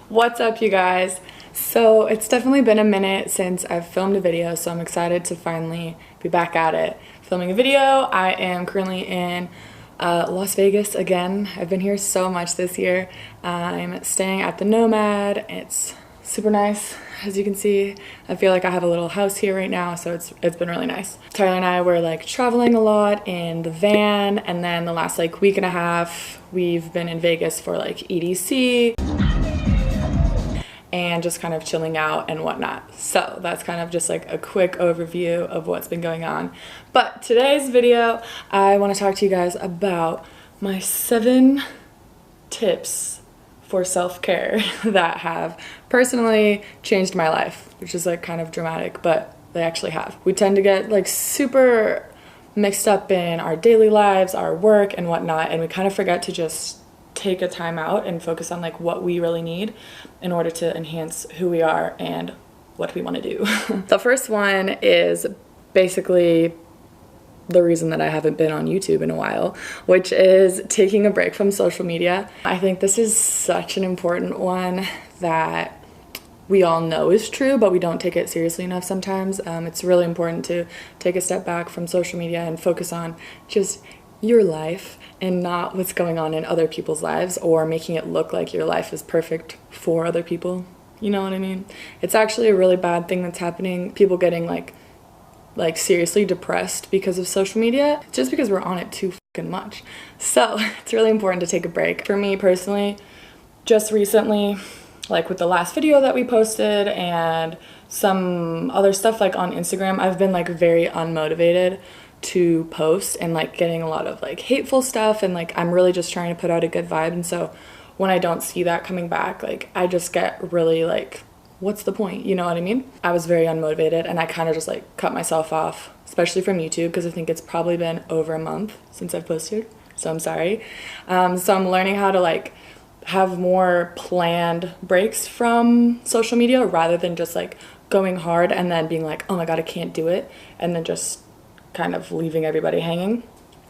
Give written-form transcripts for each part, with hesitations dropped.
What's up, you guys? So it's definitely been a minute since I've filmed a video, so I'm excited to finally be back at it filming a video. I am currently in Las Vegas again. I've been here so much this year. I'm staying at the Nomad. It's super nice, as you can see. I feel like I have a little house here right now, so it's been really nice. Tyler and I were like traveling a lot in the van, and then the last like week and a half we've been in Vegas for like EDC and just kind of chilling out and whatnot. So that's kind of just like a quick overview of what's been going on. But today's video, I want to talk to you guys about my 7 tips for self-care that have personally changed my life, which is like kind of dramatic, but they actually have. We tend to get like super mixed up in our daily lives, our work and whatnot, and we kind of forget to just take a time out and focus on like what we really need in order to enhance who we are and what we want to do. The first one is basically the reason that I haven't been on YouTube in a while, which is taking a break from social media. I think this is such an important one that we all know is true, but we don't take it seriously enough sometimes. It's really important to take a step back from social media and focus on just your life and not what's going on in other people's lives or making it look like your life is perfect for other people. You know what I mean? It's actually a really bad thing that's happening. People getting like seriously depressed because of social media, just because we're on it too fucking much. So it's really important to take a break. For me personally, just recently, like with the last video that we posted and some other stuff like on Instagram, I've been like very unmotivated to post and like getting a lot of like hateful stuff, and like I'm really just trying to put out a good vibe, and so when I don't see that coming back, like I just get really like, what's the point? You know what I mean? I was very unmotivated and I kind of just like cut myself off, especially from YouTube, because I think it's probably been over a month since I've posted, so I'm sorry. So I'm learning how to like have more planned breaks from social media rather than just like going hard and then being like, oh my god, I can't do it, and then just kind of leaving everybody hanging.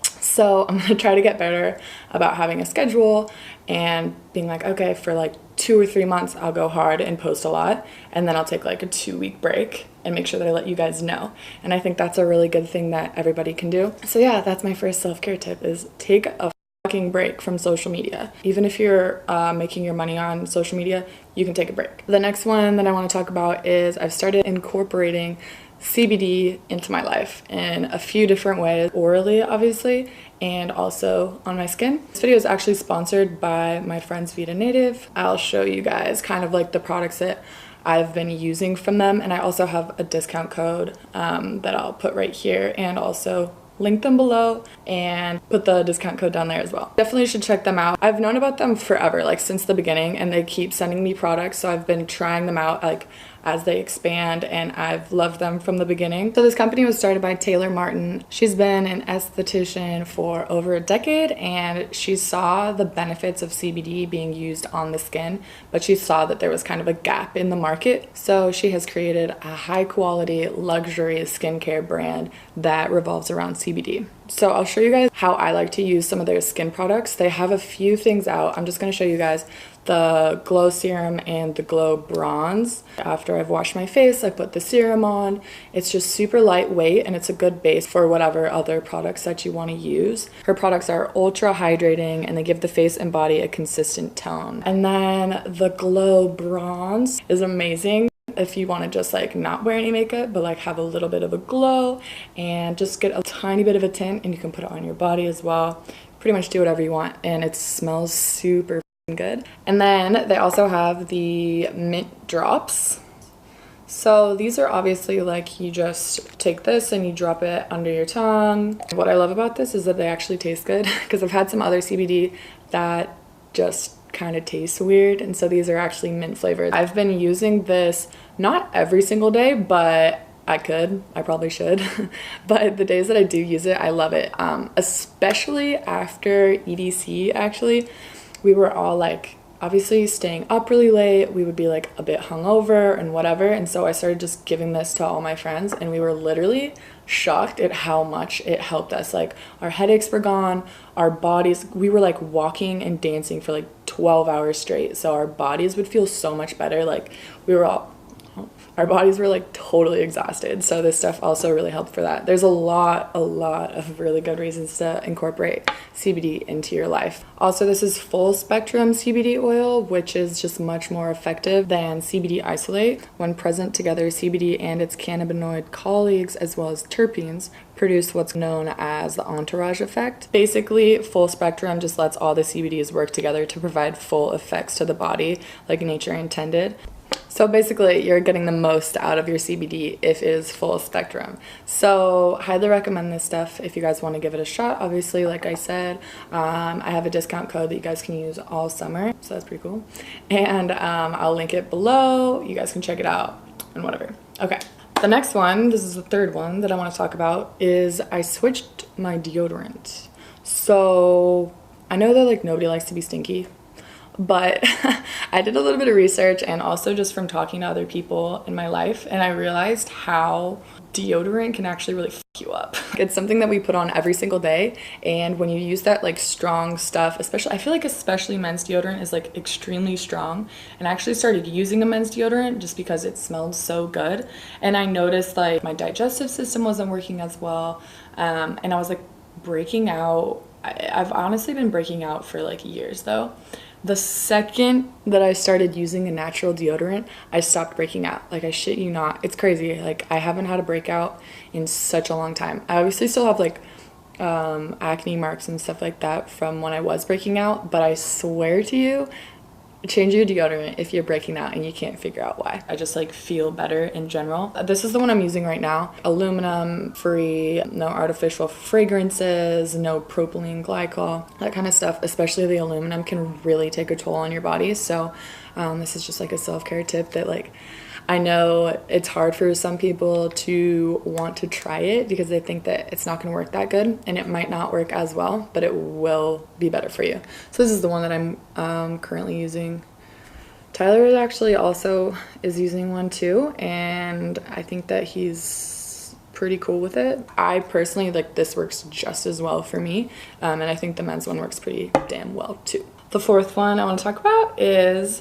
So I'm gonna try to get better about having a schedule and being like, okay, for like 2 or 3 months I'll go hard and post a lot, and then I'll take like a 2-week break and make sure that I let you guys know. And I think that's a really good thing that everybody can do. So yeah, that's my first self-care tip, is take a fucking break from social media. Even if you're making your money on social media, you can take a break. The next one that I want to talk about is I've started incorporating CBD into my life in a few different ways, orally obviously, and also on my skin. This video is actually sponsored by my friends Vita Native. I'll show you guys kind of like the products that I've been using from them, and I also have a discount code that I'll put right here and also link them below and put the discount code down there as well. Definitely should check them out. I've known about them forever, like since the beginning, and they keep sending me products, so I've been trying them out like as they expand, and I've loved them from the beginning. So this company was started by Taylor Martin. She's been an esthetician for over a decade, and she saw the benefits of CBD being used on the skin, but she saw that there was kind of a gap in the market. So she has created a high quality luxury skincare brand that revolves around CBD. So I'll show you guys how I like to use some of their skin products. They have a few things out. I'm just going to show you guys the Glow Serum and the Glow Bronze. After I've washed my face, I put the serum on. It's just super lightweight and it's a good base for whatever other products that you want to use. Her products are ultra hydrating and they give the face and body a consistent tone. And then the Glow Bronze is amazing if you want to just like not wear any makeup but like have a little bit of a glow and just get a tiny bit of a tint, and you can put it on your body as well. Pretty much do whatever you want, and it smells super good. And then they also have the mint drops. So these are obviously like, you just take this and you drop it under your tongue. What I love about this is that they actually taste good, because I've had some other CBD that just kind of tastes weird, and so these are actually mint flavored. I've been using this not every single day, but I probably should. But the days that I do use it, I love it. Especially after EDC, actually. We were all like obviously staying up really late. We would be like a bit hungover and whatever, and so I started just giving this to all my friends, and we were literally shocked at how much it helped us. Like our headaches were gone, our bodies, we were like walking and dancing for like 12 hours straight. So our bodies would feel so much better. Like our bodies were like totally exhausted. So this stuff also really helped for that. There's a lot of really good reasons to incorporate CBD into your life. Also, this is full spectrum CBD oil, which is just much more effective than CBD isolate. When present together, CBD and its cannabinoid colleagues, as well as terpenes, produce what's known as the entourage effect. Basically, full spectrum just lets all the CBDs work together to provide full effects to the body like nature intended. So basically, you're getting the most out of your CBD if it is full spectrum. So highly recommend this stuff if you guys want to give it a shot. Obviously, like I said, I have a discount code that you guys can use all summer. So that's pretty cool. And I'll link it below. You guys can check it out and whatever. Okay. The next one, this is the third one that I want to talk about, is I switched my deodorant. So I know that like nobody likes to be stinky, but I did a little bit of research and also just from talking to other people in my life, and I realized how deodorant can actually really f you up. It's something that we put on every single day, and when you use that like strong stuff, especially, I feel like especially men's deodorant is like extremely strong, and I actually started using a men's deodorant just because it smelled so good, and I noticed like my digestive system wasn't working as well, and I was like breaking out. I've honestly been breaking out for like years though. The second that I started using a natural deodorant, I stopped breaking out. Like, I shit you not. It's crazy. Like, I haven't had a breakout in such a long time. I obviously still have like acne marks and stuff like that from when I was breaking out, but I swear to you, change your deodorant if you're breaking out and you can't figure out why. I just like feel better in general. This is the one I'm using right now. Aluminum free, no artificial fragrances, no propylene glycol, that kind of stuff. Especially the aluminum can really take a toll on your body. So this is just like a self-care tip that like, I know it's hard for some people to want to try it because they think that it's not going to work that good, and it might not work as well, but it will be better for you. So this is the one that I'm currently using. Tyler actually also is using one too, and I think that he's pretty cool with it. I personally, like, this works just as well for me, and I think the men's one works pretty damn well too. The fourth one I want to talk about is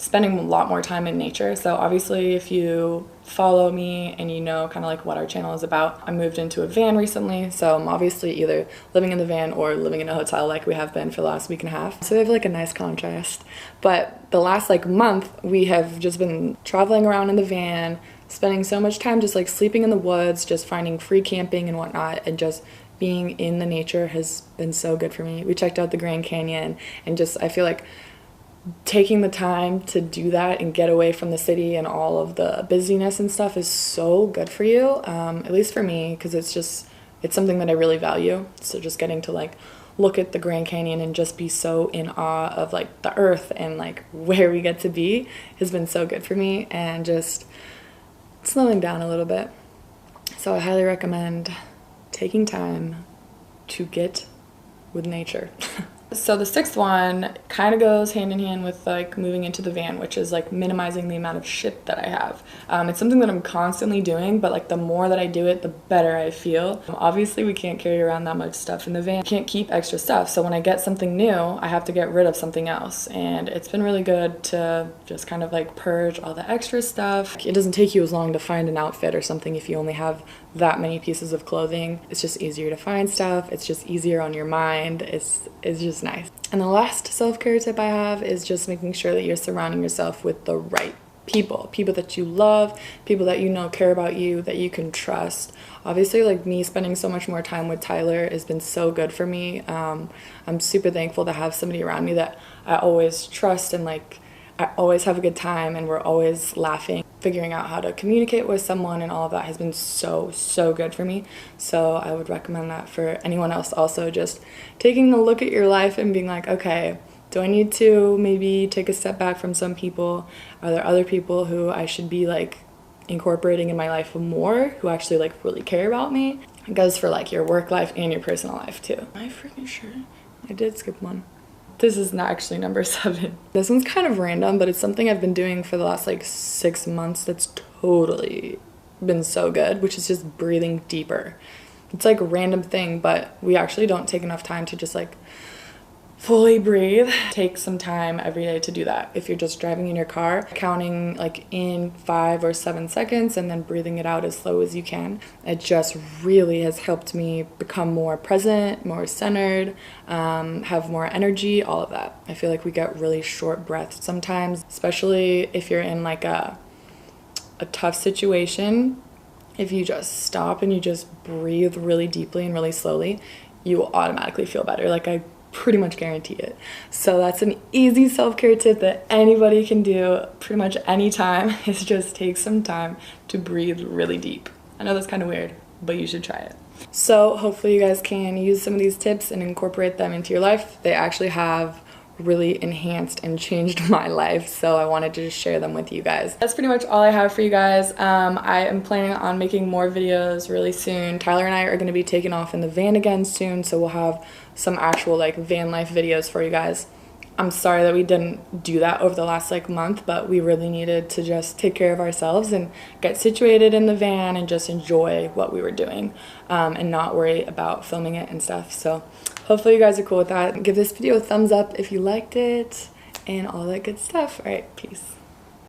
spending a lot more time in nature. So obviously if you follow me and you know kind of like what our channel is about, I moved into a van recently, so I'm obviously either living in the van or living in a hotel like we have been for the last week and a half. So they have like a nice contrast. But the last like month we have just been traveling around in the van, spending so much time just like sleeping in the woods, just finding free camping and whatnot, and just being in the nature has been so good for me. We checked out the Grand Canyon, and just I feel like taking the time to do that and get away from the city and all of the busyness and stuff is so good for you, at least for me, because it's something that I really value. So just getting to like look at the Grand Canyon and just be so in awe of like the earth and like where we get to be has been so good for me, and just slowing down a little bit. So I highly recommend taking time to get with nature. So the sixth one kind of goes hand in hand with like moving into the van, which is like minimizing the amount of shit that I have. It's something that I'm constantly doing, but like the more that I do it, the better I feel. Obviously we can't carry around that much stuff in the van. Can't keep extra stuff. So when I get something new, I have to get rid of something else. And it's been really good to just kind of like purge all the extra stuff. It doesn't take you as long to find an outfit or something if you only have that many pieces of clothing. It's just easier to find stuff. It's just easier on your mind. It's just nice. And the last self-care tip I have is just making sure that you're surrounding yourself with the right people that you love, people that you know care about you, that you can trust. Obviously, like me spending so much more time with Tyler has been so good for me. I'm super thankful to have somebody around me that I always trust, and like I always have a good time, and we're always laughing. Figuring out how to communicate with someone and all of that has been so good for me. So I would recommend that for anyone else also, just taking a look at your life and being like, okay, do I need to maybe take a step back from some people? Are there other people who I should be like incorporating in my life more, who actually like really care about me? It goes for like your work life and your personal life too. Am I freaking sure? I did skip one. This is not actually number 7. This one's kind of random, but it's something I've been doing for the last like 6 months that's totally been so good, which is just breathing deeper. It's like a random thing, but we actually don't take enough time to just like fully breathe. Take some time every day to do that. If you're just driving in your car, counting like in 5 or 7 seconds and then breathing it out as slow as you can. It just really has helped me become more present, more centered, have more energy, all of that. I feel like we get really short breaths sometimes, especially if you're in like a tough situation. If you just stop and you just breathe really deeply and really slowly, you will automatically feel better. Like, I pretty much guarantee it. So that's an easy self-care tip that anybody can do pretty much anytime, is just take some time to breathe really deep. I know that's kind of weird, but you should try it. So hopefully you guys can use some of these tips and incorporate them into your life. They actually have really enhanced and changed my life, so I wanted to just share them with you guys. That's pretty much all I have for you guys. I am planning on making more videos really soon. Tyler and I are going to be taking off in the van again soon, so we'll have some actual like van life videos for you guys. I'm sorry that we didn't do that over the last like month, but we really needed to just take care of ourselves and get situated in the van and just enjoy what we were doing, and not worry about filming it and stuff. So hopefully you guys are cool with that. Give this video a thumbs up if you liked it and all that good stuff. All right, peace.